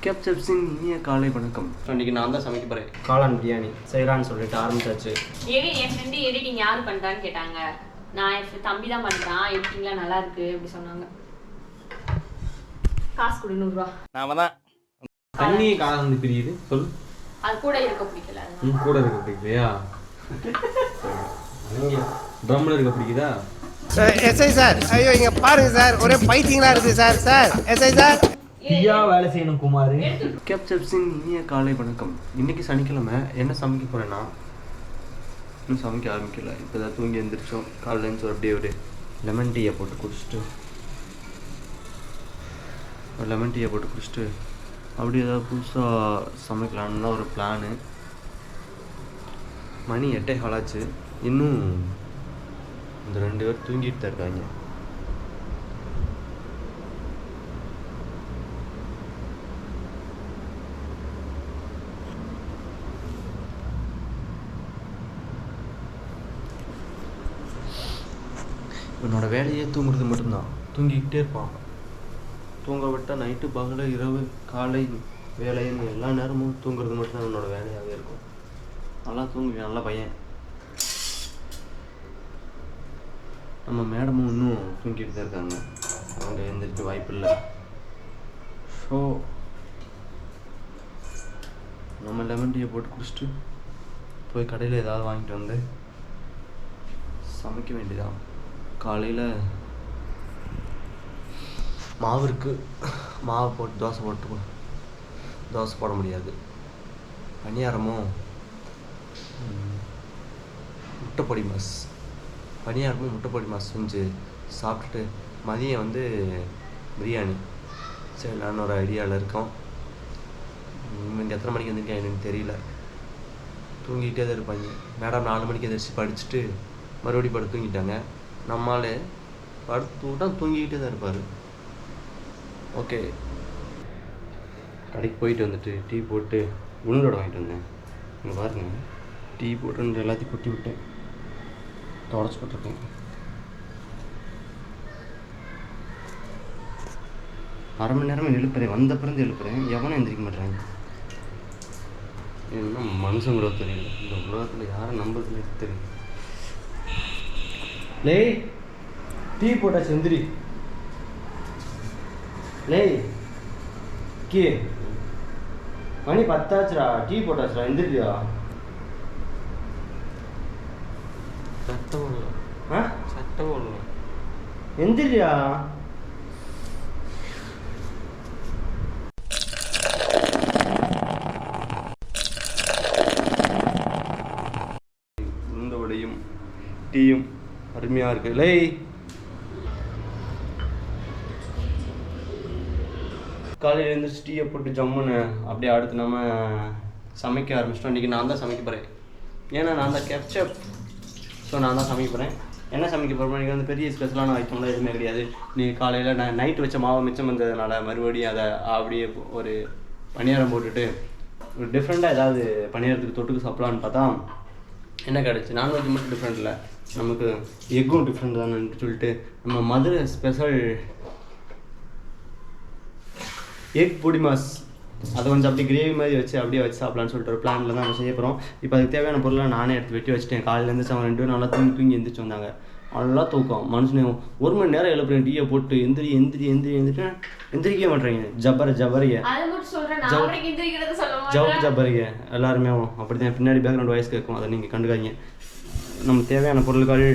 கேப்சப்ஸின் இனிய காலை வணக்கம். இன்னைக்கு நான் தான் சமைக்க போகிறேன். காளான் பிரியாணி செய்யலான்னு சொல்லிட்டு ஆரம்பிச்சாச்சு. என் ஃப்ரெண்டு எடிட்டிங் யார் பண்ணுறான்னு கேட்டாங்க. நான் என் தம்பி தான் பண்ணுறான், எடிட்டிங்லாம் நல்லா இருக்கு அப்படி சொன்னாங்க. காசு கொடு 100 ரூபா. நாம தான் தண்ணி காளான் வந்து பிரியுது சொல். அது கூட இருக்க பிடிக்கல. கூட இருக்க பிடிக்கலையா? ட்ரம்ல இருக்க பிடிக்குதா? எஸ்ஐ சார், ஐயோ இங்க பாருங்க சார், ஒரே பைத்தியங்களா இருக்கு சார். சார் எஸ்ஐ சார், ஐயா வேலை செய்யணும் குமார். கேப்சப்ஸின் இனிய காலை வணக்கம். இன்னைக்கு சனிக்கிழமை. என்ன சமைக்க போறேன்னா, இன்னும் சமைக்க ஆரம்பிக்கல. இப்போ தான் தூங்கி எழுந்திரிச்சோம். காலைல எழுந்து அப்படியே ஒரு லெமன் டீயை போட்டு குடிச்சிட்டு அப்படி ஏதாவது புதுசாக சமைக்கலான்னு தான் ஒரு பிளானு. மணி 8:15 ஆச்சு. இன்னும் இந்த 2 பேர் தூங்கிட்டு தான் இருக்காங்க. என்னோட வேலையே தூங்குறது மட்டும்தான். தூங்கிக்கிட்டே இருப்பான். தூங்க விட்டால் நைட்டு பகல இரவு காலை வேலைன்னு எல்லா நேரமும் தூங்குறது மட்டும்தான் என்னோட வேலையாகவே இருக்கும். நல்லா தூங்குவேன், நல்ல பையன். நம்ம மேடமும் இன்னும் தூங்கிட்டு தான் இருக்காங்க. அவங்க எழுந்திரிக்க வாய்ப்பு இல்லை. ஸோ நம்ம லெமன் டீயை போட்டு குடிச்சிட்டு போய் கடையில் ஏதாவது வாங்கிட்டு வந்து சமைக்க வேண்டியதான். காலையில் மாவு போட்டு தோசை போட முடியாது. பணியாரமும் முட்டைப்பொடி மாஸ் செஞ்சு சாப்பிட்டுட்டு மதியம் வந்து பிரியாணி செய்யலான்னு ஒரு ஐடியாவில் இருக்கோம். இங்கே எத்தனை மணிக்கு வந்திருக்கேன் எனக்கு தெரியல. தூங்கிக்கிட்டே தான் இருப்பாங்க. மேடம் 4 மணிக்கு எதிர்த்து படிச்சுட்டு மறுபடியும் படுத்து தூங்கிட்டாங்க. நம்மளாலே படுத்து விட்டால் தூங்கிக்கிட்டே தான் இருப்பார். ஓகே, கடைக்கு போயிட்டு வந்துட்டு டீ போட்டு உளுந்தோட வாங்கிட்டு வந்தேன். இங்கே பாருங்க, டீ போட்டு எல்லாத்தையும் கொட்டி விட்டேன், தொடச்சி போட்டிருக்கேன். அரை மணி நேரம் எழுப்புறேன், வந்த பிறந்து எழுப்புறேன், எவனும் எந்திரிக்க மாட்டேறாங்க. என்ன மனுஷங்களோ தெரியல. இந்த உலகத்தில் யாரை நம்புறதுன்னு தெரியல. லே டீ போட்டாச்சு, எந்திரி. லே கே மணி 10 ஆச்சுடா, டீ போட்டாச்சுடா, எந்திரியா. சட்டம் போடல, எந்திரியா. இந்த வடையும் டீயும் அருமையாக இருக்கு. லே காலையில் எழுந்திரிச்சு டீயை போட்டு ஜம்முன்னு அப்படியே அடுத்து நம்ம சமைக்க ஆரம்பிச்சிட்டோம். இன்றைக்கி நான் தான் சமைக்க போகிறேன். ஏன்னா நான் தான் கேப்சப். ஸோ நான் தான் சமைக்க போகிறேன். என்ன சமைக்க போகிறோம், இன்றைக்கி வந்து பெரிய ஸ்பெஷலான ஐட்டம்லாம் எதுவுமே கிடையாது. நீ காலையில் நான் நைட்டு வச்ச மாவை மிச்சம் வந்ததுனால மறுபடியும் அதை அப்படியே ஒரு பணியாரம் போட்டுட்டு ஒரு டிஃப்ரெண்ட்டாக ஏதாவது பணியாரத்துக்கு தொட்டுக்கு சாப்பிட்லான்னு பார்த்தா என்ன கிடச்சி, நான்வெஜ் மட்டும் டிஃப்ரெண்ட் இல்லை, நமக்கு எக்கும் டிஃப்ரெண்ட் தானேன்னு சொல்லிட்டு நம்ம மதுரை ஸ்பெஷல் எக் பொடி மாஸ் அதை கொஞ்சம் அப்படி கிரேவி மாதிரி வச்சு அப்படியே வச்சு சாப்பிட்லான்னு சொல்லிட்டு ஒரு பிளானில் தான் நம்ம செய்ய போகிறோம். இப்போ அதுக்கு தேவையான பொருளை நானே எடுத்து வெட்டி வச்சுட்டேன். காலையில் எழுந்திரிச்சு அவன் 2 பேரும் நல்லா தூங்கி எந்திரிச்சு வந்தாங்க. நல்லா தூக்கம். மனுஷனே 1 மணி நேரம் எழுப்புறேன் டீயை போட்டு, எந்திரிக்க மாட்டேறீங்க. ஜபரிங்க எல்லாருமே அப்படி தான். பின்னாடி பேக்ரவுண்ட் வாய்ஸ் கேட்கும், அதை நீங்கள் கண்டுக்காதீங்க. நம்ம தேவையான பொருட்கள்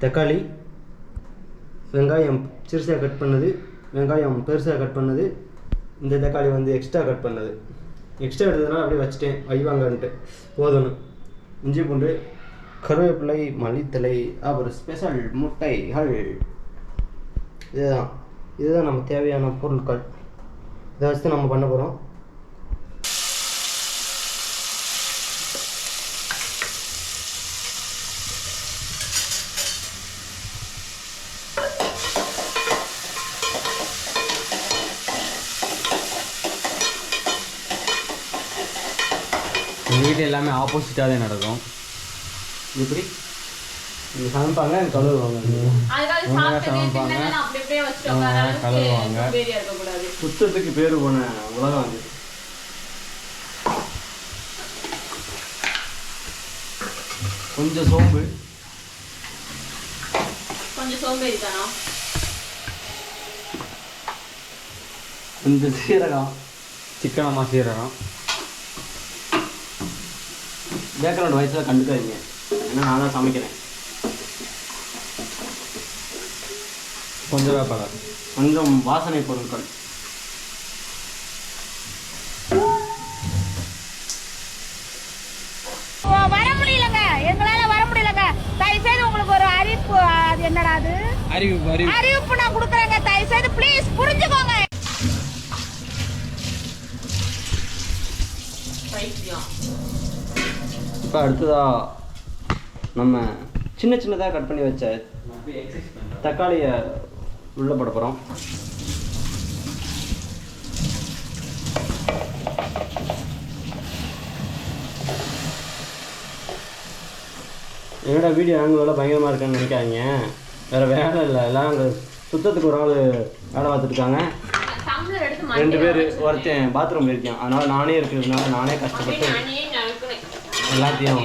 தக்காளி, வெங்காயம் சிறுசாக கட் பண்ணது, வெங்காயம் பெருசாக கட் பண்ணது, இந்த தக்காளி வந்து எக்ஸ்ட்ரா கட் பண்ணது. எக்ஸ்ட்ரா எடுத்ததுனால அப்படியே வச்சுட்டேன், வைவாங்கன்ட்டு போதணும். இஞ்சி பூண்டு, கருவேப்பிலை, மல்லித்தலை, அப்புறம் ஸ்பெஷல் முட்டைகள். இதுதான் நம்ம தேவையான பொருட்கள். இதை வச்சு நம்ம பண்ண போகிறோம். எங்கள் வீட்டில் எல்லாமே ஆப்போசிட்டாக தான் நடக்கும். எப்படி இங்கே சமைப்பாங்க கழுவுவாங்க. அதுக்காக சாப்பிட்டு தின்னதெல்லாம் அப்படி அப்படியே வச்சுட்டு கழுவுவாங்க. சோம்பேறியா இருக்கக்கூடாது. சுத்தத்துக்கு பேர் போன உலகம் அது. கொஞ்சம் சோம்பு, கொஞ்சம் சோம்பேறி தானா? கொஞ்சம் சீரகம், சிக்கனமா சீரகம். பேக்ரவுண்ட் வயசில் கண்டுக்காதீங்க, ஏன்னா நான் தான் சமைக்கிறேன். கொஞ்சம் வேப்பலை. கொஞ்சம் வாசனை பொருட்கள். வர முடியலங்க, எங்களால வர முடியலங்க. தயவு செய்து உங்களுக்கு ஒரு அறிவிப்பு, அது என்னடா அது அறிவிப்பு நான் கொடுக்குறேங்க. தயவு செய்து ப்ளீஸ் புரிஞ்சுக்கோங்க. இப்போ அடுத்ததா நம்ம சின்ன சின்னதாக கட் பண்ணி வச்ச தக்காளியை உள்ள போட போகிறோம். என்னோட வீடியோ ஆங்கிள் பயங்கரமாக இருக்குன்னு நினைக்காதீங்க, வேறு வேலை இல்லை. எல்லாம் அங்கே சுத்தத்துக்கு ஒரு ஆள் வேலை பார்த்துட்டு இருக்காங்க. 2 பேர், ஒருத்தன் பாத்ரூம் போயிருக்கேன். அதனால் நானே இருக்கிறதுனால நானே கஷ்டப்பட்டு எல்லாத்தையும்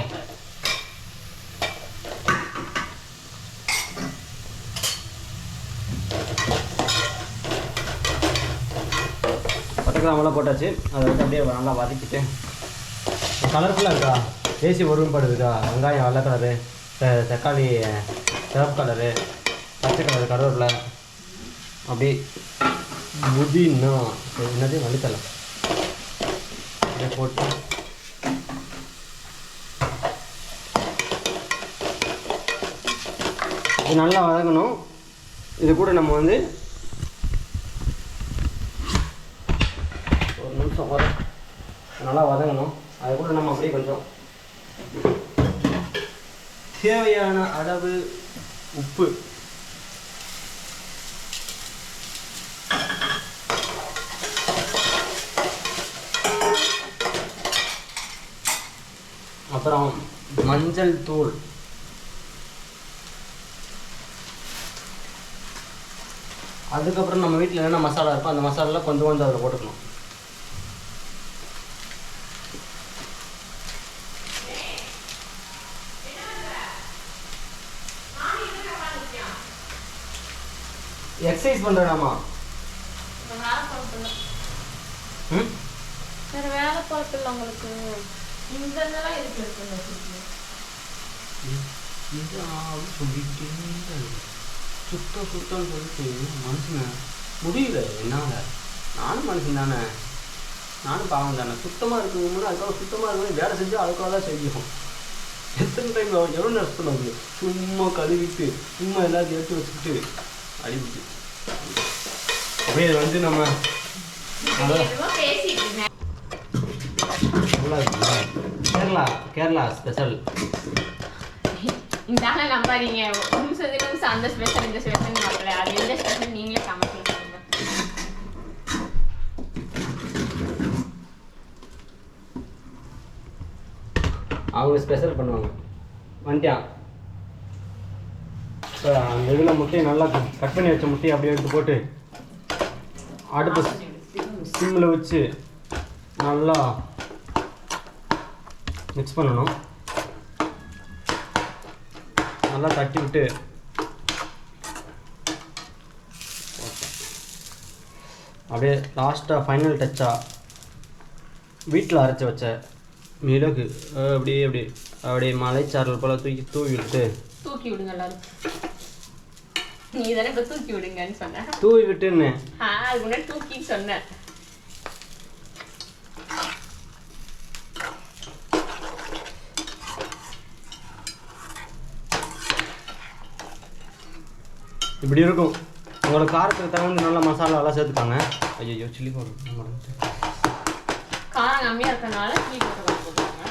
பட்டக்கிராமெல்லாம் போட்டாச்சு. அதை வந்து அப்படியே நல்லா வதக்கிட்டு கலர்ஃபுல்லாக இருக்கா, ஏசி ஒருமைப்படுதுக்கா. வெங்காயம் வெள்ளை கலரு, தக்காளி சிவப்பு கலரு, பச்சை கலரு, கருவேப்பிலை, அப்படியே புதினா என்னது மல்லித்தலை அப்படியே போட்டு இது நல்லா வதங்கணும். இது கூட நம்ம வந்து ஒரு நிமிஷம் நல்லா வதங்கணும். அது கூட நம்ம அப்படியே கொஞ்சம் தேவையான அளவு உப்பு, அப்புறம் மஞ்சள் தூள், அதுக்கப்புறம் நம்ம வீட்டில் என்னென்ன மசாலா இருக்கோ அந்த மசாலாலாம் கொஞ்சம் கொஞ்சம் அதில் போட்டுக்கணும். எக்ஸசைஸ் பண்ணுறேனாமா? வேற வேலை பார்க்கல உங்களுக்கு. இந்த இதெல்லாம் எதுக்கு இருக்குன்னு சொல்லிட்டு சுத்தம் சொல்லிட்டு மனுஷனை முடியல என்னால். நானும் மனுஷன் தானே, நானும் பாவம் தானே. சுத்தமாக இருக்கும்போது அதுக்காக சுத்தமாக இருக்கும்போது வேலை செஞ்சு அதுக்காக தான் செய்யும். எத்தனை டைம் எவ்வளோ நேரம் பண்ணுவாங்க, சும்மா கழுவிட்டு சும்மா எல்லாத்தையும் எடுத்து வச்சுக்கிட்டு அடிவிட்டு அப்படியே வந்து நம்ம கேரளா ஸ்பெஷல். இந்த ஆளை நம்பாதீங்க. நிமிஷம் அந்த ஸ்பெஷல் இந்த ஸ்பெஷல் மாட்டல. அது எந்த ஸ்பெஷல் நீங்களே கமெண்ட்ல சொல்லுங்க. அவங்க ஸ்பெஷல் பண்ணுவாங்க. வந்துட்டான். அந்த இதில் முட்டையை நல்லா கட் பண்ணி வச்ச முட்டையை அப்படியே எடுத்து போட்டு அடுப்பு சிம்மில் வச்சு நல்லா மிக்ஸ் பண்ணணும். நல்லா தட்டி விட்டு அப்படியே லாஸ்ட்டாக ஃபைனல் டச்சாக வீட்டில் அரைச்சி வச்ச மிளகு அப்படியே மலைச்சாரல் போல் தூவி விட்டு தூக்கி விடுங்க எல்லாரும். நீ தானே இப்போ தூக்கி விடுங்கன்னு சொன்ன. தூவி விட்டுன்னு அதுக்கு முன்னாடி தூக்கின்னு சொன்னேன். இப்படி இருக்கும். உங்களோட காரத்துக்கு தகுந்த நல்ல மசாலாலாம் சேர்த்துக்காங்க. ஐயோ சில்லி பவுடர் காரம் கம்மியாக இருக்கனால சில்லி பவுடர் போட்டுருக்காங்க.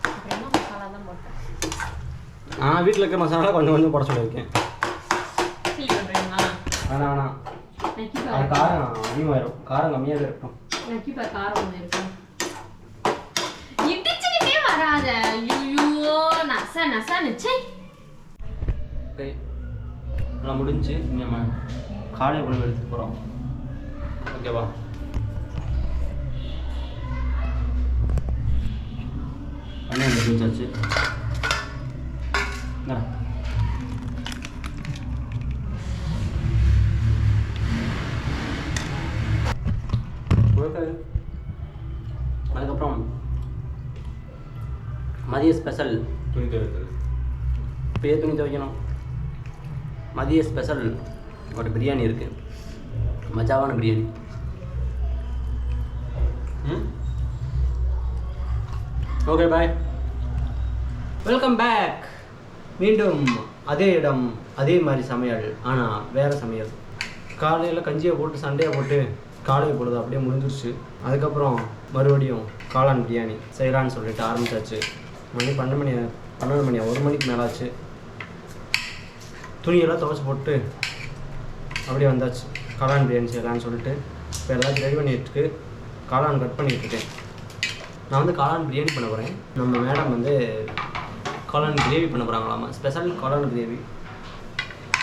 அப்புறமா மசாலா தான் போட்டேன். நான் வீட்டில் இருக்க மசாலா கொஞ்சம் போட சொல்லியிருக்கேன். சில்லி பண்ணுறீங்களா? வேணாம் அது காரம் அதிகமாயிரும். காரம் கம்மியாக இருக்கட்டும். நக்கிப்பா காரம் ஒன்று இருக்கும். தொடாத. ஐயோ நச நிச்சை. ஓகே நல்லா முடிஞ்சு நம்ம காலை உணவு எடுத்துட்டு போகிறோம். ஓகேவா? அண்ணன் அந்த முடிஞ்சாச்சு. அதுக்கப்புறம் மதிய ஸ்பெஷல் துணி துவைக்கிறது. இப்போயே துணி துவைக்கணும். மதிய ஸ்பெஷல் ஒரு பிரியாணி இருக்குது, மஜாவான biryani. Okay bye, welcome back. மீண்டும் அதே இடம் அதே மாதிரி சமையல், ஆனால் வேறு சமையல். காலையில் கஞ்சியை போட்டு சண்டையை போட்டு காலை பொழுது அப்படியே முடிஞ்சிருச்சு. அதுக்கப்புறம் மறுபடியும் காளான் பிரியாணி செய்யலான்னு சொல்லிட்டு ஆரம்பித்தாச்சு. மணி 12 மணி 1 மணிக்கு மேலாச்சு. துணியெல்லாம் துவைச்சி போட்டு அப்படியே வந்தாச்சு. காளான் பிரியாணி செய்யலான்னு சொல்லிட்டு இப்போ எல்லாத்தையும் ரெடி பண்ணிட்டு காளான் கட் பண்ணிகிட்டு இருக்கேன். நான் வந்து காளான் பிரியாணி பண்ண போகிறேன். நம்ம மேடம் வந்து காளான் கிரேவி பண்ண போகிறாங்களாமா, ஸ்பெஷல் காளான் கிரேவி.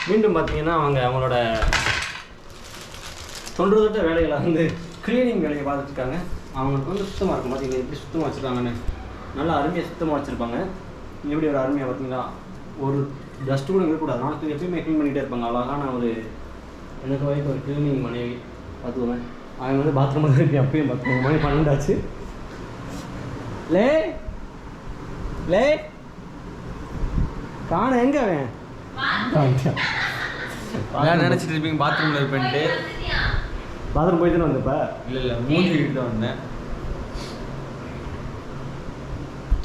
மீண்டும் பார்த்தீங்கன்னா அவங்களோட தொன்றுதொட்ட வேலைகளை வந்து க்ளீனிங் வேலையை பார்த்துட்ருக்காங்க. அவங்களுக்கு வந்து சுத்தமாக இருக்கும். பார்த்தீங்கன்னா எப்படி சுத்தமாக வச்சுருக்காங்கன்னு, நல்லா அருமையாக சுத்தமாக வச்சுருப்பாங்க. எப்படி ஒரு அருமையாக பார்த்தீங்களா, ஒரு டஸ்ட்டு கூட இருக்கக்கூடாது. நாளைக்கு எப்பயுமே க்ளீன் பண்ணிகிட்டே இருப்பாங்க. அழகான ஒரு எனக்கு வரைக்கும் ஒரு க்ளீனிங் மனைவி பார்த்துக்கோங்க. அவன் வந்து பாத்ரூம் தான் இருக்கு. அப்பயும் பார்த்துக்கோங்க, மணி 12 ஆச்சு. லே லே காண எங்கே அவன்? நான் நினச்சிட்டு இருப்பீங்க பாத்ரூமில் இருப்பேன்ட்டு. பாத்ரூம் போய் தானே வந்தப்ப? இல்லை மூஞ்சி கிட்ட தான் வந்தேன்.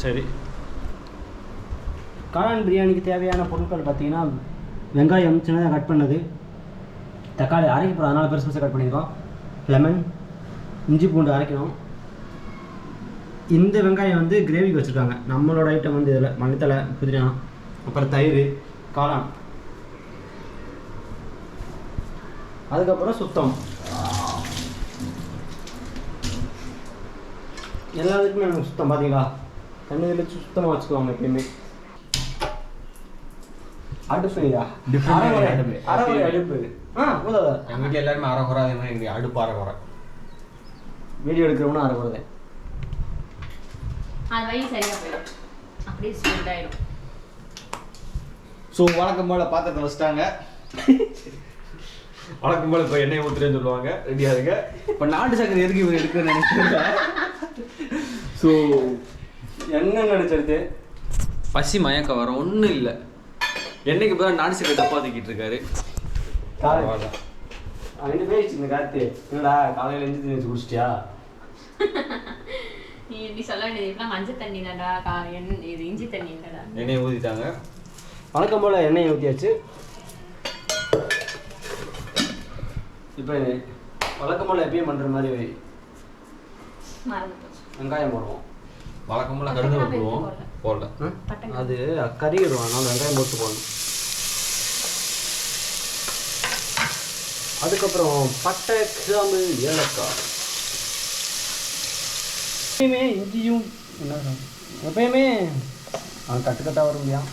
சரி, காளான் பிரியாணிக்கு தேவையான பொருட்கள் பார்த்தீங்கன்னா வெங்காயம் சின்னதாக கட் பண்ணது, தக்காளி அரைக்க போகிறோம், அதனால் பெருசு பெருசாக கட் பண்ணியிருக்கோம், லெமன், இஞ்சி பூண்டு அரைக்கணும். இந்த வெங்காயம் வந்து கிரேவிக்கு வச்சுருக்காங்க. நம்மளோட ஐட்டம் வந்து இதில் மல்லித்தலை, புதினா, அப்புறம் தயிர், காளான், அதுக்கப்புறம் சுத்தம். எல்லாத்துக்குமே எனக்கு சுத்தம். பார்த்தீங்களா, தண்ணி தெளிச்சு சுத்தமாக வச்சுக்குவாங்க எப்பயுமே. அடுப்பு அரைவரை அடுப்பு. போதாதா? எங்கள் வீட்டில் எல்லாருமே அரைக்குறை, அதே மாதிரி எங்களுக்கு அடுப்பு அரைக்குறை. வீடியோ எடுக்கிறவனா அரைக்குறதே. அது வழி சரியா போயிடும், அப்படியே ஸ்மூத் ஆயிடும். ஸோ வழக்கம் போல் பாத்திரத்தை வச்சுட்டாங்க. வழக்கம் போல் இப்போ எண்ணெய் ஊற்றுறேன்னு சொல்லுவாங்க. ரெடியாக இருங்க. இப்போ நாட்டு சக்கரை எதுக்கு இவங்க எடுக்கிறேன்னு நினைக்கிறேன். ஸோ என்ன நினைச்சிருது? பசி மயக்கம் வர ஒன்றும் இல்லை. என்னைக்கு போய் நாட்டு சக்கரை தப்பா தூக்கிட்டு இருக்காரு. அவன் பேசிச்சு இந்த காத்து. என்னடா காலையில் எஞ்சி தண்ணி வச்சு குடிச்சிட்டியா? நீ இப்படி சொல்ல வேண்டியது, இப்பெல்லாம் மஞ்சள் தண்ணி தான்டா, இது இஞ்சி தண்ணி இல்லடா. எண்ணெயை ஊற்றிட்டாங்க. வழக்கம் போல் எண்ணெயை ஊற்றியாச்சு. இப்போ வழக்கம் போல் எப்பயும் பண்ணுற மாதிரி வெங்காயம் போடுவோம். வழக்கம் போல் கடுகு போடுவோம். போடல, அது கறிடுவோம், அதனால வெங்காயம் போட்டு போடணும். அதுக்கப்புறம் பட்டை, கிராம்பு, ஏலக்காய். எப்பயுமே இஞ்சியும் என்ன எப்பயுமே அவன் கட்டுக்கட்டாக வரும் இல்லையா?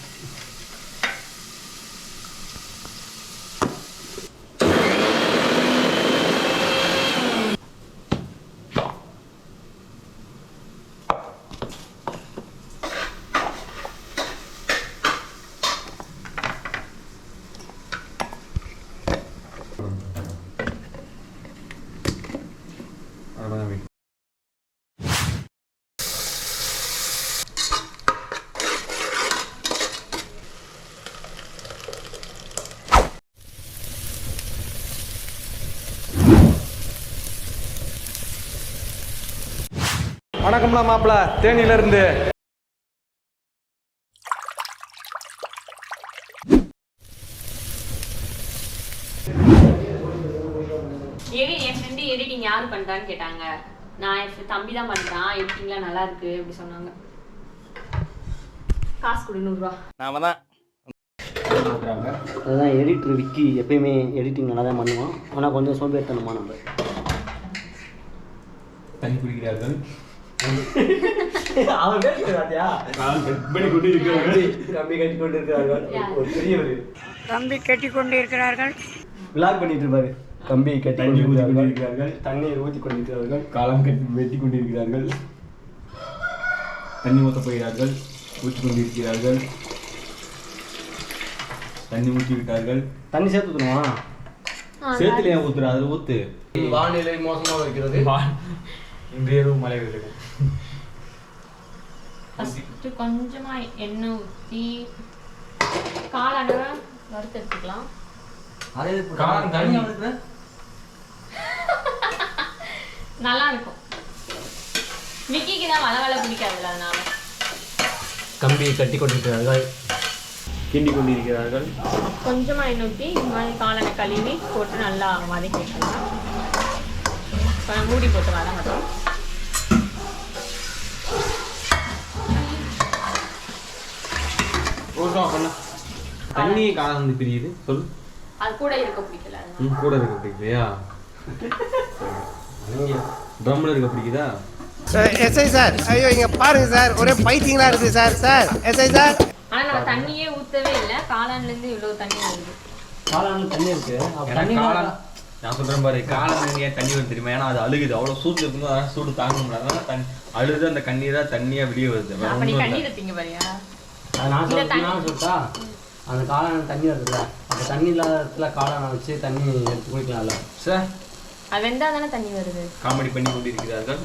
வணக்கம்ல மாப்பிள்ள, தேனியில இருந்து. என் ஃப்ரெண்டு எடிட்டிங் யாரு பண்றான்னு கேட்டாங்க. நான் என் தம்பி தான் பண்றான், எடிட்டிங்லாம் நல்லா இருக்கு அப்படி சொன்னாங்க. காசு கொடு 100 ரூபா. நாம தான் அதுதான் எடிட்டர் விக்கி. எப்பயுமே எடிட்டிங் நல்லா தான் பண்ணுவோம், ஆனால் கொஞ்சம் சோம்பேறித்தனமா நம்ம தண்ணி குடிக்கிறார்கள். அவன் பேசுறாத்தியா கம்பி கொண்டு இருக்கிறார்கள். கம்பி கட்டி கொண்டு இருக்கிறார்கள். ஒரு பெரியவர் கம்பி கட்டி கொண்டு இருக்கிறார்கள். விளாக் பண்ணிட்டு இருப்பாரு. கம்பி கட்டி தண்ணி ஊற்றி கொண்டிருக்கிறார்கள். கொண்டிருக்கிறார்கள். தண்ணீர் ஊற்றி கொண்டிருக்கிறார்கள். காலம் கட்டி வெட்டி கொண்டிருக்கிறார்கள். தண்ணி ஊற்ற போகிறார்கள். ஊற்றி கொண்டிருக்கிறார்கள். தண்ணி ஊற்றி விட்டார்கள். தண்ணி சேர்த்து ஊற்றணுமா? சேத்துல ஏன் ஊத்துற? அதில் ஊத்து. வானிலை மோசமாக இருக்கிறது. இன்றைய இரவு மழை பெய்யும். ஃபஸ்ட்டு கொஞ்சமா எண்ணெய் ஊற்றி காளான வறுத்து எடுத்துக்கலாம். காளான் தனியா வருது. நல்லா இருக்கும். விக்கிக்கு தான் வளவள பிடிக்காதுல்ல, அதனால. கம்பியை கட்டி கொண்டிருக்கிறார்கள். கிண்டி கொண்டிருக்கிறார்கள். கொஞ்சமா எண்ணெய் ஊற்றி இந்த மாதிரி காளானை கழுவி போட்டு நல்லா வதக்கி வைக்கலாம். மூடி போட்டு வதங்கட்டும். தண்ணி காளான் வந்து பிரியுது. சொல்லு. அது கூட இருக்க பிடிக்கல, அதனால. கூட இருக்க பிடிக்கலையா? ட்ரம்ல இருக்க பிடிக்குதா? எஸ்ஐ சார் ஐயோ இங்க பாருங்க சார் ஒரே பைத்தியங்களா இருக்கு சார். Sir SI sir. ஆனா நம்ம தண்ணியே ஊத்தவே இல்லை. காளான்ல இருந்து இவ்வளவு தண்ணி வருது. காளான்ல தண்ணி இருக்கு. காளான் நான் சொல்றேன் பாரு, காளான் ஏன் தண்ணி வருது தெரியுமா? ஏன்னா அது அழுகுது. அவ்வளவு சூடு இருக்கும்போது அதனால சூடு தாங்க முடியாது. அழுது அந்த கண்ணீரா தண்ணியா வெளியே வருது. அப்ப நீ கண்ணீர் எடுத்தீங்க பாரியா? அது நான் சொல்லிட்டா அந்த காளான் தண்ணி வருதுல்ல, அந்த தண்ணி இல்லாத இடத்துல காளானை வச்சு தண்ணி எடுத்து குடிக்கலாம்ல சார். அது வெந்தா தானே தண்ணி வருது. காமெடி பண்ணி கொண்டிருக்கிறார்கள்.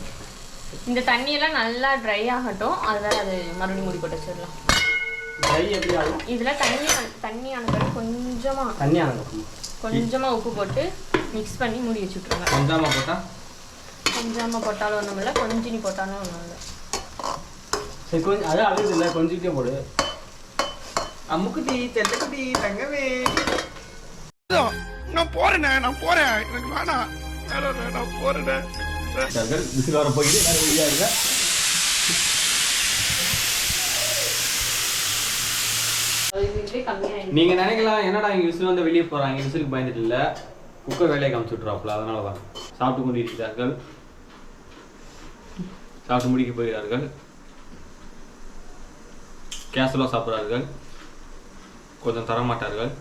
இந்த தண்ணியெல்லாம் நல்லா ட்ரை ஆகட்டும். அதனால அது மறுபடியும் மூடி போட்டு வச்சிடலாம். ட்ரை எப்படி ஆகும்? இதுல தண்ணி ஆனது கொஞ்சமா தண்ணி ஆகும். கொஞ்சமா உப்பு போட்டு மிக்ஸ் பண்ணி மூடி வச்சு விட்டுருங்க. கொஞ்சமா போட்டா? கொஞ்சமா போட்டாலும் ஒன்றும் இல்லை, கொஞ்சம் நீ போட்டாலும் ஒன்றும் இல்லை. சரி கொஞ்சம் அதான் அழுகுது இல்லை, கொஞ்சிட்டே போடு. அம்முக்குட்டி செல்லக்குட்டி தங்கவே. நான் போறேன் எனக்கு வேணாம் நான் போறேன். விசில் வர போயிட்டு எல்லாரும் வெளியா இருக்க. நீங்க நினைக்கலாம் என்னடா இங்க விசில் வந்து வெளியே போறாங்க, விசிலுக்கு பயந்துட்டு இல்ல, குக்கர் வேலையை காமிச்சு விட்டுறாப்புல. அதனாலதான் சாப்பிட்டு கொண்டு இருக்கிறார்கள். சாப்பிட்டு முடிக்க போகிறார்கள். கேஸ்லாம் சாப்பிட்றார்கள். கொஞ்சம் தரமாட்டார்கள்.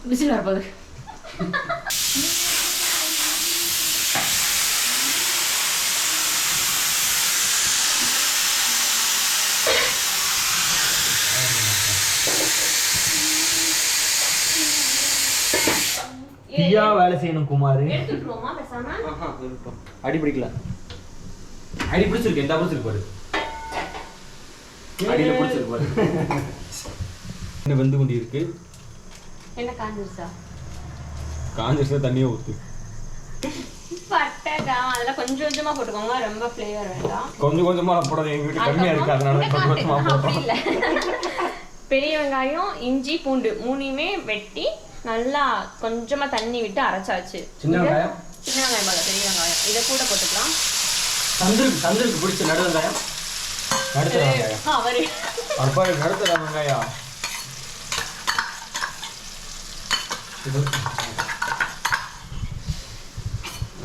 விசில் வரப்போகுது. தீயா வேலை செய்யணும் குமார். எடுத்துட்டுருவோமா பேசாம? அடி பிடிக்கல. அடி பிடிச்சிருக்கு. எந்த பிடிச்சிருக்கு பாரு. அடியில பிடிச்சிருக்கு பாரு. என்ன வெந்து கொண்டு இருக்கு. என்ன காஞ்சிருச்சா? காஞ்சிருச்சா தண்ணியை ஊத்து. பட்டை அதெல்லாம் கொஞ்சம் கொஞ்சமா போட்டுக்கோங்க, ரொம்ப ஃப்ளேவர் வேண்டாம். கொஞ்சம் கொஞ்சமா போடுறது எங்க வீட்டு கம்மியா இருக்கு, அதனால கொஞ்சம் கொஞ்சமா போடுறோம். பெரிய வெங்காயம், இஞ்சி, பூண்டு மூணையுமே வெட்டி நல்லா கொஞ்சமா தண்ணி விட்டு அரைச்சாச்சு. சின்ன வெங்காயம் போல பெரிய வெங்காயம் இதை கூட போட்டுக்கலாம். சந்திருக்கு பிடிச்ச நடு வெங்காயம். நடுத்தர வெங்காயம். அவரு அப்பா நடுத்தர வெங்காயம்.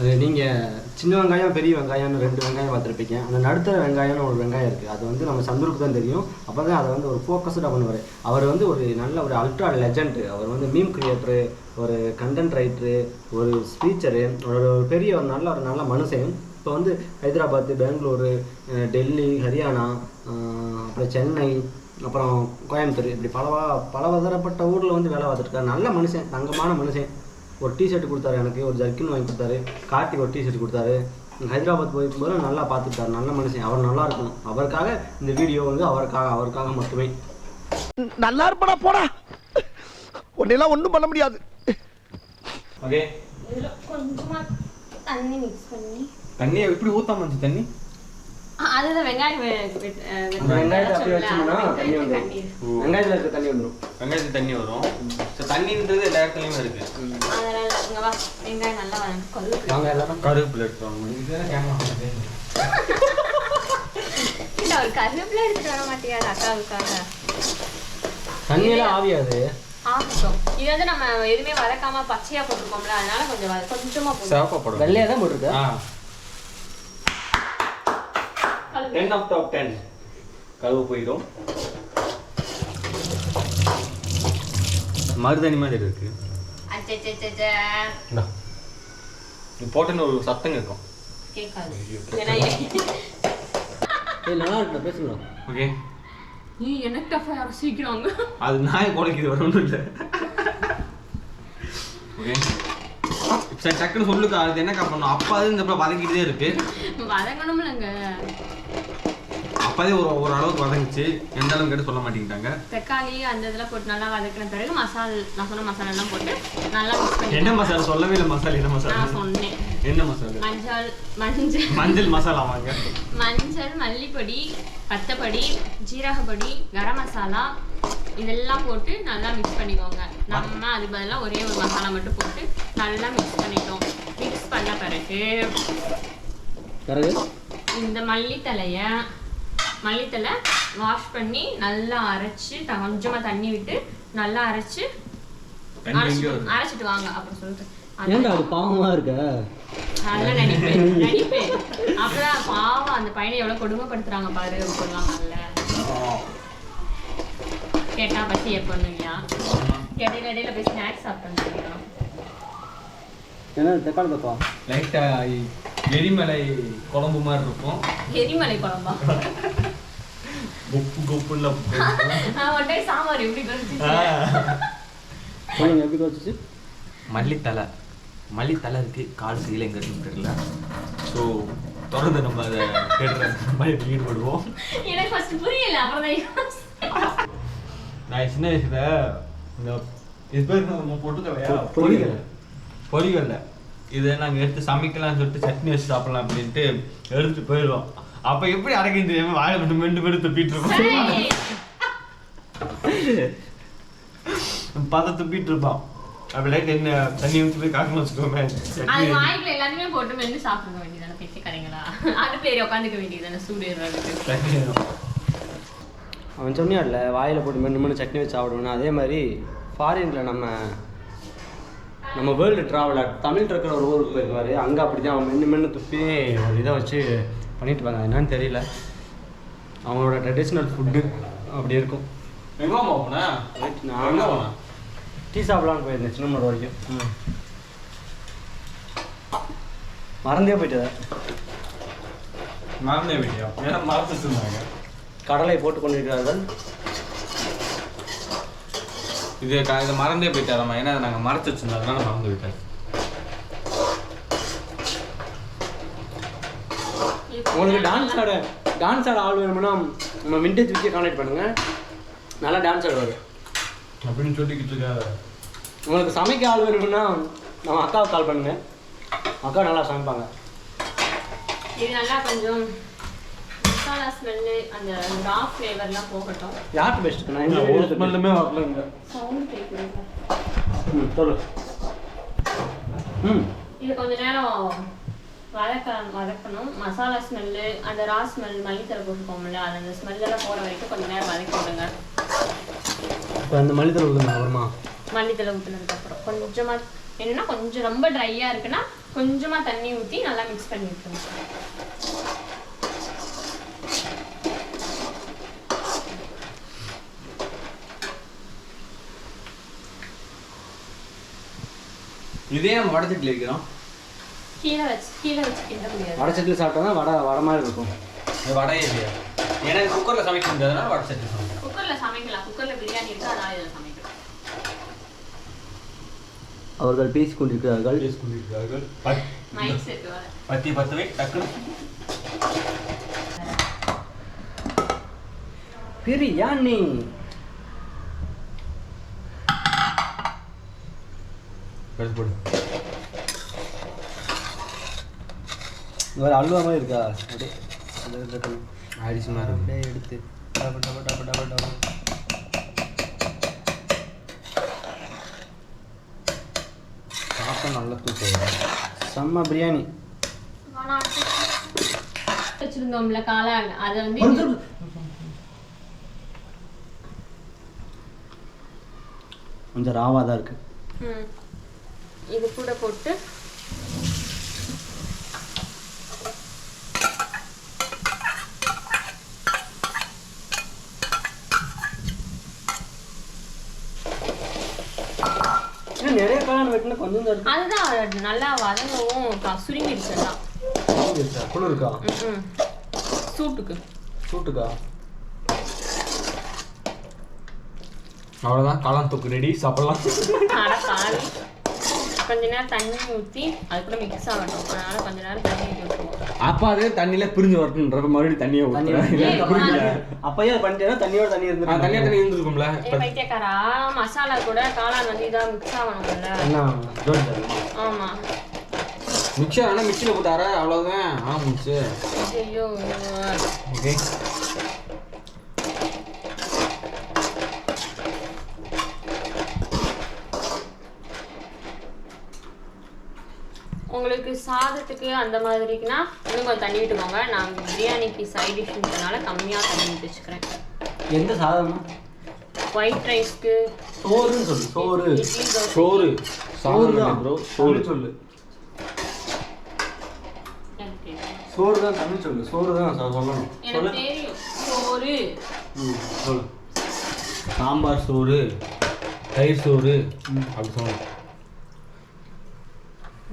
அது நீங்கள் சின்ன வெங்காயம் பெரிய வெங்காயம்னு 2 வெங்காயம் பார்த்துருப்பீங்க. அந்த நடுத்தர வெங்காயம்னு ஒரு வெங்காயம் இருக்குது. அது வந்து நம்ம சந்துருக்கு தான் தெரியும். அப்போ தான் அதை வந்து ஒரு ஃபோக்கஸ்டாக பண்ணுவார். அவர் வந்து ஒரு நல்ல ஒரு அல்ட்ரா லெஜண்ட். அவர் வந்து மீம் கிரியேட்டரு, ஒரு கண்டென்ட் ரைட்டரு, ஒரு ஸ்பீச்சரு, ஒரு பெரிய ஒரு நல்ல மனுஷன். இப்போ வந்து ஹைதராபாத், பெங்களூரு, டெல்லி, ஹரியானா, அப்புறம் சென்னை, அப்புறம் கோயம்புத்தூர், இப்படி பலதரப்பட்ட ஊரில் வந்து வேலை பார்த்துருக்காரு. நல்ல மனுஷன், தங்கமான மனுஷன். ஒரு டிஷர்ட் கொடுத்தாரு, எனக்கு ஒரு ஜர்க்கின் வாங்கி கொடுத்தாரு, கார்த்திக் ஒரு டிஷர்ட் கொடுத்தாரு. ஹைதராபாத் போயிருக்கும்போது நல்லா பார்த்துட்டாரு. நல்ல மனுஷன். அவர் நல்லா இருக்கணும். அவருக்காக இந்த வீடியோ வந்து அவருக்காக மட்டுமே. நல்லா இருப்படா போடா. உன்னெல்லாம் ஒன்றும் பண்ண முடியாது. ஓகே, இதுல கொஞ்சமா தண்ணி மிக்ஸ் பண்ணி. தண்ணியை எப்படி ஊத்தாம இருந்துச்சு தண்ணி? அதுதான் வெங்காயம் வெங்காயத்தை அப்படியே வச்சோம்னா தண்ணி வந்துடும். வெங்காயத்தில் இருக்க தண்ணி வந்துடும். வெங்காயத்துக்கு தண்ணி வரும். தண்ணின்றது எல்லா இடத்துலையுமே இருக்கு. அதனால இங்க வா, வெங்காயம் நல்லா கருவேப்பிலை. நாங்கள் எல்லாரும் கருவேப்பிலை எடுத்துருவாங்க. இல்ல ஒரு கருவேப்பிலை எடுத்துட்டு வர மாட்டியா அக்காவுக்காக? தண்ணியெல்லாம் ஆவியாது. ஆகட்டும். இது வந்து நம்ம எதுவுமே வதக்காம பச்சையா போட்டிருக்கோம்ல, அதனால கொஞ்சமா போடுவோம். சிவப்பா போடுவோம். வெள்ளையாக தான் போட்டிருக்கேன். 10 of top 10 கழுவு போயிடும். மருதாணி மாதிரி இருக்கு. நீ போட்டேன்னு ஒரு சத்தம் கேட்கும். கேட்காது. நல்லா இருக்கு பேசுங்க. ஓகே. நீ எனக்கு டஃபா யாரும் சீக்கிரம் அது நாய் குலைக்குது வர ஒன்றும் இல்லை. ஓகே சரி டக்குன்னு சொல்லுக்கா அது என்னக்கா பண்ணணும்? அப்பாது இந்த வதக்கிட்டே இருக்கு. வதங்கணும்லங்க. அப்பாதே ஒரு அளவுக்கு வதங்கிச்சு. எந்த அளவுக்கு கேட்டு சொல்ல மாட்டேங்கிட்டாங்க. தக்காளி அந்த இதெல்லாம் போட்டு நல்லா வதக்கின பிறகு நான் சொன்ன மசாலா எல்லாம் போட்டு நல்லா மிக்ஸ் பண்ணி. என்ன மசாலா சொல்லவே இல்லை? மசாலா என்ன மசாலா? நான் சொன்னேன். என்ன மசாலா? மஞ்சள் மசாலா வாங்க. மஞ்சள், மல்லிப்பொடி, பத்தப்பொடி, ஜீரகப்பொடி, கரம் மசாலா இதெல்லாம் போட்டு நல்லா மிக்ஸ் பண்ணிக்கோங்க. நம்ம அதுக்கு பதிலாக ஒரே ஒரு மசாலா மட்டும் போட்டு நல்லா மிக்ஸ் பண்ணிட்டோம். மிக்ஸ் பண்ண பிறகு இந்த மல்லித்தலை வாஷ் பண்ணி நல்லா அரைச்சு கொஞ்சமாக தண்ணி விட்டு நல்லா அரைச்சிட்டு வாங்க. அப்புறம் சொல்லிட்டு ஏன்டா அது பாவமா இருக்க? நல்லா நடிப்பேன். அப்பதான் பாவம் அந்த பையனை எவ்வளவு கொடுமைப்படுத்துறாங்க பாரு சொல்லுவாங்கல்ல. கேட்டா பசி எப்பண்ணுவியா? இடையில போய் ஸ்நாக்ஸ் சாப்பிட்டு என்ன தக்காளி தப்பா லைட்டா எரிமலை குழம்பு மாதிரி இருக்கும். எரிமலை குழம்பா? கொப்புல ஒன் டே சாம்பார் எப்படி குறைச்சி சொல்லுங்க, எப்படி குறைச்சிச்சு? மல்லித்தலை இருக்கு, கால் கையில் எங்க இருக்குன்னு தெரியல. ஸோ தொடர்ந்து நம்ம அதை கேட்டு ஈடுபடுவோம். எனக்கு ஃபர்ஸ்ட் புரியல. அப்புறம் நான் சின்ன வயசுல இந்த இது பேர் நம்ம போட்டுக்கலையா பொரியல்ல இதை நாங்கள் எடுத்து சமைக்கலாம்னு சொல்லிட்டு சட்னி வச்சு சாப்பிடலாம் அப்படின்ட்டு எடுத்துட்டு போயிடுவோம். அப்போ எப்படி அடக்கின்னு தெரியாம வாழை மட்டும் மெண்டு துப்பிட்டு இருப்போம். பார்த்தா துப்பிட்டு இருப்பான். அப்படி லைட் என்ன தண்ணி ஊற்றி போய் காக்கணும் வச்சுக்கோமே. அது வாய்க்குள்ள எல்லாத்தையுமே போட்டு மென்று சாப்பிட வேண்டியதானே பேசி கடைங்களா? அடுப்பு ஏறி உட்காந்துக்க வேண்டியதானே சூடு ஏறுறதுக்கு. அவன் சொன்னியாடல வாயில் போட்டு மென்று சட்னி வச்சு சாப்பிடுவேன். அதே மாதிரி ஃபாரினில் நம்ம வேர்ல்டு ட்ராவலர் தமிழ் இருக்கிற ஒரு ஊருக்கு போயிருக்காரு. அங்கே அப்படி தான் அவன் மென்று துப்பி ஒரு இதை வச்சு பண்ணிட்டு இருப்பாங்க. என்னன்னு தெரியல, அவங்களோட ட்ரெடிஷ்னல் ஃபுட்டு அப்படி இருக்கும். நான் டீ சாப்பிடலான்னு போயிருந்தேன் சின்ன வரைக்கும். மறந்தே போயிட்டு கடலை போட்டு கொண்டிருக்கிறார்கள். இதை மறந்தே போயிட்டாராமா. ஏன்னா நாங்கள் மறைச்சு வச்சிருந்தோம், அதனால மறந்து போயிட்டாரு. உங்களுக்கு டான்ஸ் ஆட ஆள் வேணும்னா நம்ம விண்டேஜ் விக்கே கான்டாக்ட் பண்ணுங்க, நல்லா டான்ஸ் ஆடுவார் அப்படின்னு சொல்லிக்கிட்டு இருக்காரு. உங்களுக்கு சமைக்க ஆள் வேணும்னா நம்ம அக்காவுக்கு கால் பண்ணுங்க, அக்கா நல்லா சமைப்பாங்க. இது நல்லா கொஞ்சம் மசாலா ஸ்மெல்லு அந்த ரா ஃப்ளேவர்லாம் போகட்டும். யாருக்கு பெஸ்ட்? நான் இந்த ஒரு ஸ்மெல்லுமே வரலங்க. சவுண்ட் கேக்குதுங்க. சொல்லு. இது கொஞ்ச நேரம் வதக்கணும். மசாலா ஸ்மெல்லு அந்த ரா ஸ்மெல் மல்லித்தலை போட்டுக்கோம்ல, அந்த ஸ்மெல்லெல்லாம் போகிற வரைக்கும் கொஞ்ச நேரம் வதக்கி விடுங்க. இப்போ அந்த மல்லித்தலை ஊற்றுங்க அப்புறமா மல்லித்தலை ஊற்றுனதுக்கப்புறம் கொஞ்சமாக என்னன்னா கொஞ்சம் ரொம்ப ட்ரையாக இருக்குன்னா கொஞ்சமாக தண்ணி ஊற்றி நல்லா மிக்ஸ் பண்ணி விட்டுருங்க. இதே நம்ம வடச்சட்டில் வைக்கிறோம். கீழே வச்சு கிண்ட முடியாது. வடச்சட்டில் சாப்பிட்டா தான் வடை மாதிரி இருக்கும். அது வடையே இல்லையா? ஏன்னா குக்கரில் சமைக்க முடியாதுனால வடச்சட்டி சமைக்கலாம். குக்கரில் சமைக்கலாம். குக்கரில் பிரியாணி இருக்குது, அதனால் இதில் சமைக்கலாம். அவர்கள் பேசிக் கொண்டிருக்கிறார்கள். மைக் செட் வர பத்து டக்குனு பிரியாணி போடு. வேறு அல்வா மாதிரி இருக்கா? அப்படியே ஆயிடுச்சு மாதிரி அப்படியே எடுத்து சாப்பிட்டா நல்லா தூக்கம். செம்ம பிரியாணி வச்சிருந்தோம்ல காளான், அதை வந்து கொஞ்சம் ராவாக தான் இருக்கு. இது கூட போட்டு நிறைய காளான் வெட்டினா கொஞ்சம் தான் இருக்கு. அதுதான் நல்லா வதங்கவும் சுருங்கிடுச்சு எல்லாம். குளிருக்கா? சூட்டுக்கா. அவ்வளோதான், காளான் தொக்கு ரெடி, சாப்பிடலாம். அட பாவி, கொஞ்ச நேரம் தண்ணி ஊற்றி அது கூட மிக்ஸ் ஆகணும். அதனால கொஞ்ச நேரம் தண்ணி ஊற்றி விட்டுருவோம். அப்போ அதே தண்ணியில பிரிஞ்சு வரட்டுன்ற மறுபடியும் தண்ணியை ஊற்றுறேன். அப்பயே பண்ணிட்டேன்னா தண்ணியோட தண்ணி இருந்து தண்ணியாக தண்ணி இருந்துருக்கும்ல. வைத்தியக்காரா, மசாலா கூட காளான் வந்து இதாக மிக்ஸ் ஆகணும்ல. ஆமாம், மிக்சர் ஆனால் மிக்சியில் போட்டார அவ்வளோதான். முடிச்சு. ஐயோ. ஓகே, உங்களுக்கு சாதத்துக்கு அந்த மாதிரிக்குன்னா இன்னும் கொஞ்சம் தண்ணி விட்டுக்கோங்க. நான் பிரியாணிக்கு சைட் டிஷ்ன்றதுனால கம்மியாக தண்ணி விட்டு வச்சுக்கிறேன். எந்த சாதம்? ஒயிட் ரைஸ்க்கு சோறுன்னு சொல்லு. சோறு இட்லி தோசை. சோறு சோறு தான் ப்ரோ. சோறு சொல்லு. சோறு தான் தமிழ் சொல்லு. சோறு தான் சொல்லணும். எனக்கு தெரியும் சோறு. சொல்லு. சாம்பார் சோறு, தயிர் சோறு அப்படி சொல்லணும்.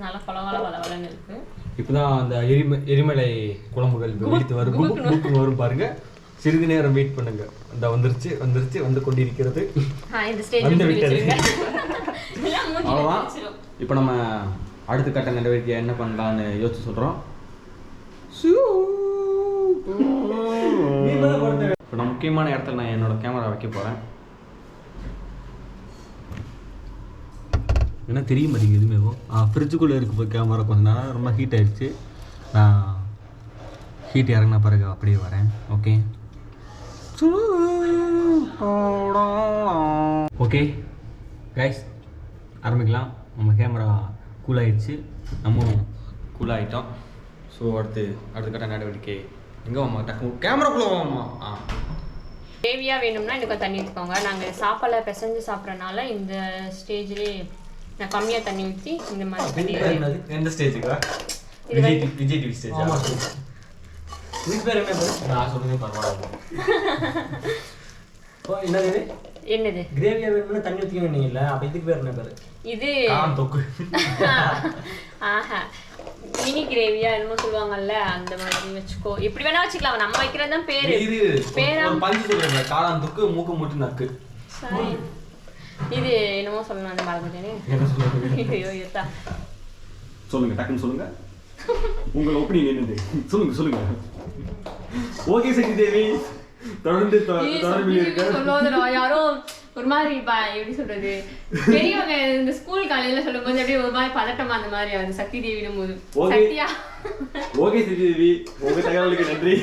நல்லா பலவலன்னு இருக்கு. இப்போதான் அந்த எரிமலை குழம்புகள் வெடித்து வரும் பாருங்க. சிறிது நேரம் வெயிட் பண்ணுங்க. அந்த வந்துருச்சு வந்து கொண்டிருக்கிறது. இந்த ஸ்டேஜ் வந்து விட்டது. எல்லாம் மூஞ்சில அவ்வளோதான். தெரிச்சிரும். இப்போ நம்ம அடுத்த கட்ட நடவடிக்கை என்ன பண்ணலான்னு யோசிச்சு சொல்கிறோம். இப்போ நான் முக்கியமான இடத்துல நான் என்னோட கேமரா வைக்க போகிறேன். என்ன தெரிய மாட்டேங்குது எதுவுமே. ஃப்ரிட்ஜுக்குள்ளே இருக்கு போய் கேமரா கொஞ்ச நேரம் ரொம்ப ஹீட் ஆயிடுச்சு. நான் ஹீட் இறங்கின பிறகு அப்படியே வரேன். ஓகே ஓகே கைஸ், ஆரம்பிக்கலாம். நம்ம கேமரா கூல் ஆகிடுச்சு, நம்மளும் கூல் ஆகிட்டோம். ஸோ அடுத்த கட்ட நடவடிக்கை எங்கே வாமா? டக்கு கேமராக்குள்ளே வாமா. கிரேவியாக வேணும்னா இன்னும் தண்ணி ஊற்றிக்கோங்க. நாங்கள் சாப்பாடை பிசைஞ்சு சாப்பிட்றதுனால இந்த ஸ்டேஜ்லேயே நான் கம்மியாக தண்ணி ஊற்றி இந்த மாதிரி எந்த ஸ்டேஜுக்கா? Vijay TV stage. இதுக்கு பேர் என்ன பேர்? நான் சொல்லுங்க பரவாயில்ல. என்னது கிரேவியா வேணும்னா தண்ணி ஊற்றிக்க வேண்டியல. அப்போ இதுக்கு பேர் என்ன பேர்? இது தொக்கு. ஆஹா, மினி கிரேவியா என்னமோ சொல்லுவாங்கல்ல, அந்த மாதிரி வச்சுக்கோ. எப்படி வேணா வச்சுக்கலாம். நம்ம வைக்கிறது தான் பேரு. பேரா பஞ்சு சொல்றேன். காளான் தொக்கு, மூக்கு மூட்டு நக்கு. சரி, இது என்னமோ சொல்லணும், அந்த மறந்துட்டேனே. என்ன சொல்லுங்க? ஐயோ யத்தா, சொல்லுங்க, டக்குன்னு சொல்லுங்க. உங்களோட ஒப்பீனியன் என்னது? சொல்லுங்க. ஓகே சக்தி தேவி, தொடர்ந்து சொல்லுவாங்க. யாரோ ஒரு மாதிரி எப்படி சொல்றது, பெரியவங்க இந்த ஸ்கூல் காலையில சொல்லும் போது அப்படியே ஒரு மாதிரி பதட்டமா அந்த மாதிரி ஆகுது. சக்தி தேவிடும் போது சக்தியா. ஓகே சக்தி தேவி, உங்க தகவலுக்கு நன்றி.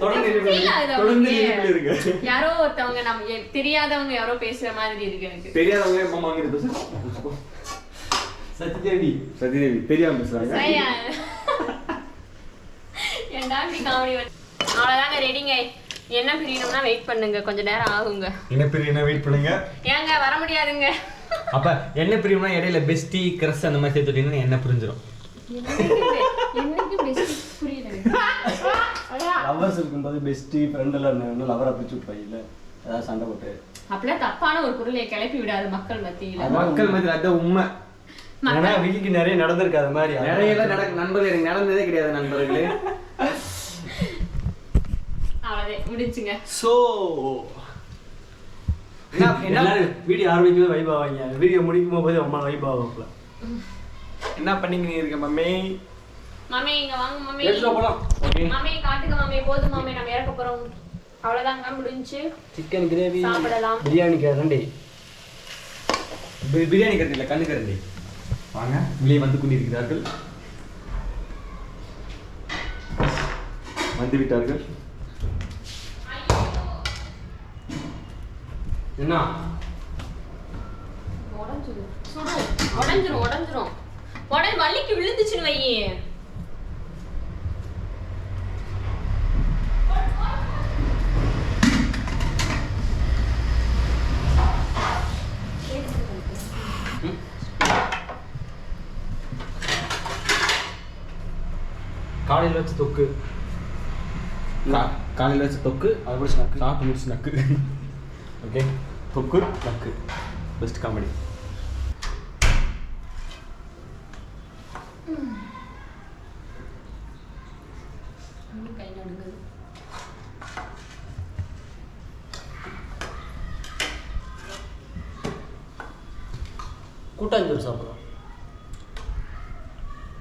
தொடர்ந்து இருங்க. யாரோ ஒருத்தவங்க நம்ம தெரியாதவங்க யாரோ பேசுற மாதிரி இருக்கு எனக்கு. தெரியாதவங்க மாமா கிட்ட சத்யதேவி தெரியாம பேசுறாங்க. ஏன்டா இப்படி காமெடி? அவ்வளவுதாங்க, ரெடிங்க. என்ன பிரியணும்னா வெயிட் பண்ணுங்க, கொஞ்ச நேரம் ஆகுங்க. என்ன பிரியனா வெயிட் பண்ணுங்க. ஏங்க வர முடியாதுங்க. அப்ப என்ன பிரியம்னா இடையில பெஸ்டி கிரஸ் அந்த மாதிரி சேர்த்துட்டீங்கன்னா என்ன புரிஞ்சிடும். என்னைக்கு பெஸ்டி புரியல. லவர்ஸ் இருக்கும்போது பெஸ்டி ஃப்ரெண்ட் எல்லாம் இருந்தா லவரா பிரிச்சு விட்டுருவாங்கல்ல, ஏதாவது சண்டை போட்டு. அப்படியே தப்பான ஒரு பொருளை கிளப்பி விடாது மக்கள் மத்தியில. மக்கள் மத்தியில அதான் உண்மை. ஆனா வீட்டுக்கு நிறைய நடந்திருக்கு அது மாதிரி. நிறைய எல்லாம் நண்பர்கள் எனக்கு நடந்ததே கிடையாது நண்பர்களே. அவ்வளவுதான், முடிச்சுங்க. சோ என்ன வீடியோ ஆரம்பிக்கும் வைப் ஆவாங்க, வீடியோ முடிக்கும் போது அம்மா வைப் ஆவாப்ல. என்ன பண்ணிங்க இருக்க மம்மி? மம்மி இங்க வாங்க மம்மி. எடுத்து போலாம். ஓகே மம்மி காட்டுங்க மம்மி. போதும் மம்மி, நம்ம இறக்க போறோம். அவ்வளவுதாங்க, முடிஞ்சு. சிக்கன் கிரேவி சாப்பிடலாம். பிரியாணி கரண்டி. பிரியாணி கரண்டி இல்ல, கண்ணு கரண்டி. வாங்க, வெளியே வந்து கொண்டிருக்கிறார்கள். வந்து விட்டார்கள். என்ன உடஞ்சிரும். உடனே வலிக்கு விழுந்துச்சுன்னு வையே. காலையில் வச்சு தொக்கு, காலையில் வச்சு தொக்கு, அதை பிடிச்சி நக்கு, சாப்பிட்டு முடிச்சு நக்கு. ஓகே, தொக்கு நக்கு, பெஸ்ட் காமெடி. கூட்டாஞ்சோறு சாப்பிட்றோம்.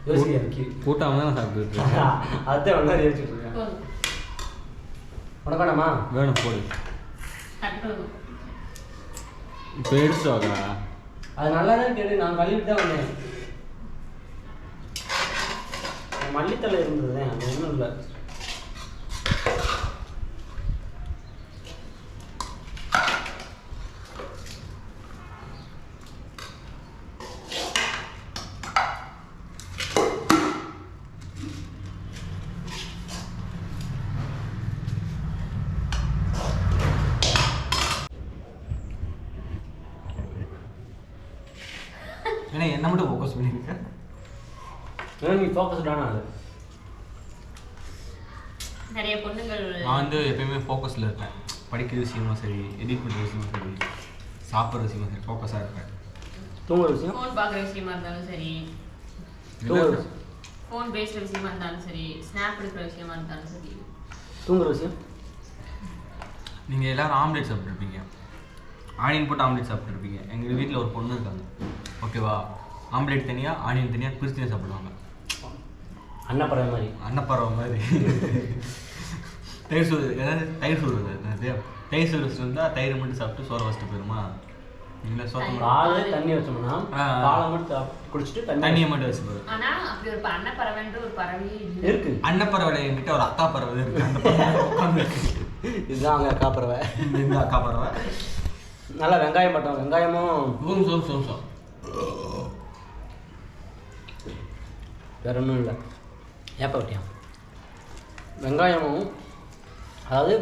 யோசிக்க கூட்டாம தான் நான் சாப்பிட்டுட்டு அதான் ஒன்றா யோசிச்சுட்டு இருக்கேன். உனக்கு வேணாமா? வேணும் போடு. இப்போ எடுத்து வாங்க. அது நல்லா தான் கேடு. நான் கழுவிட்டு தான் வந்தேன். மல்லித்தலை இருந்தது, அது ஒன்றும் இல்லை. ஏன்னா என்ன மட்டும் ஃபோக்கஸ் பண்ணியிருக்கேன். நீ ஃபோக்கஸ்டான அது. நிறைய பொண்ணுங்கள் நான் வந்து எப்பயுமே ஃபோக்கஸில் இருப்பேன். படிக்கிற விஷயமும் சரி, எடிட் பண்ணுற விஷயமும் சரி, சாப்பிட்ற விஷயமும் சரி, ஃபோக்கஸாக இருப்பேன். தூங்குற விஷயம், ஃபோன் பார்க்குற விஷயமா இருந்தாலும் சரி, தூங்குற ஃபோன் பேசுகிற விஷயமா இருந்தாலும் சரி, ஸ்னாப் எடுக்கிற விஷயமா இருந்தாலும் சரி. தூங்குற விஷயம். நீங்கள் எல்லோரும் ஆம்லேட் சாப்பிட்ருப்பீங்க, ஆனியன் போட்டு ஆம்லேட் சாப்பிட்ருப்பீங்க. எங்கள் வீட்டில் ஒரு பொண்ணு இருக்காங்க, ஓகேவா? ஆம்லேட் தனியாக ஆனியன் தனியாக பிரித்து சாப்பிடுவாங்க. அன்னப்பறவை மாதிரி. அன்னப்பறவை மாதிரி. தயிர் சோறு, ஏதாவது தயிர் சோறு என்னது? தயிர் சோறு வச்சுருந்தா தயிர் மட்டும் சாப்பிட்டு சோறை வச்சுட்டு போயிருமா? இல்லை சோறு பால் தண்ணி வச்சோம்னா பாலை மட்டும் குடிச்சிட்டு தண்ணியை மட்டும் வச்சு போயிடும். ஆனால் அப்படி ஒரு அன்னப்பறவைன்ற ஒரு பறவையே இருக்கு. அன்னப்பறவை என்கிட்ட ஒரு அக்கா பறவை இருக்கு. அந்த பறவை உட்காந்துருக்கு. இதுதான் அவங்க அக்கா பறவை. இந்த அக்கா பறவை நல்லா வெங்காயம் பட்டம், வெங்காயமும் சோம் வேற ஒன்றும் இல்லை. ஏப்பா வட்டியா வெங்காயமும், அதாவது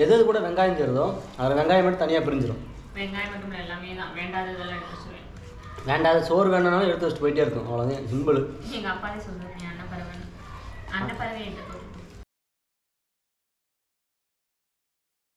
எது கூட வெங்காயம் சேருதோ அதில் வெங்காயம் மட்டும் தனியாக பிரிஞ்சிடும். வெங்காயம் மட்டும் எல்லாமே தான், வேண்டாததெல்லாம் எடுத்து வச்சுருவேன். வேண்டாத சோறு வேணும்னாலும் எடுத்து வச்சுட்டு போயிட்டே இருக்கும். அவ்வளோதான், சிம்பிள். எங்கள் அப்பாவே சொல்லுவேன், நீ அன்னப்பறவை என்கிட்ட போட்டு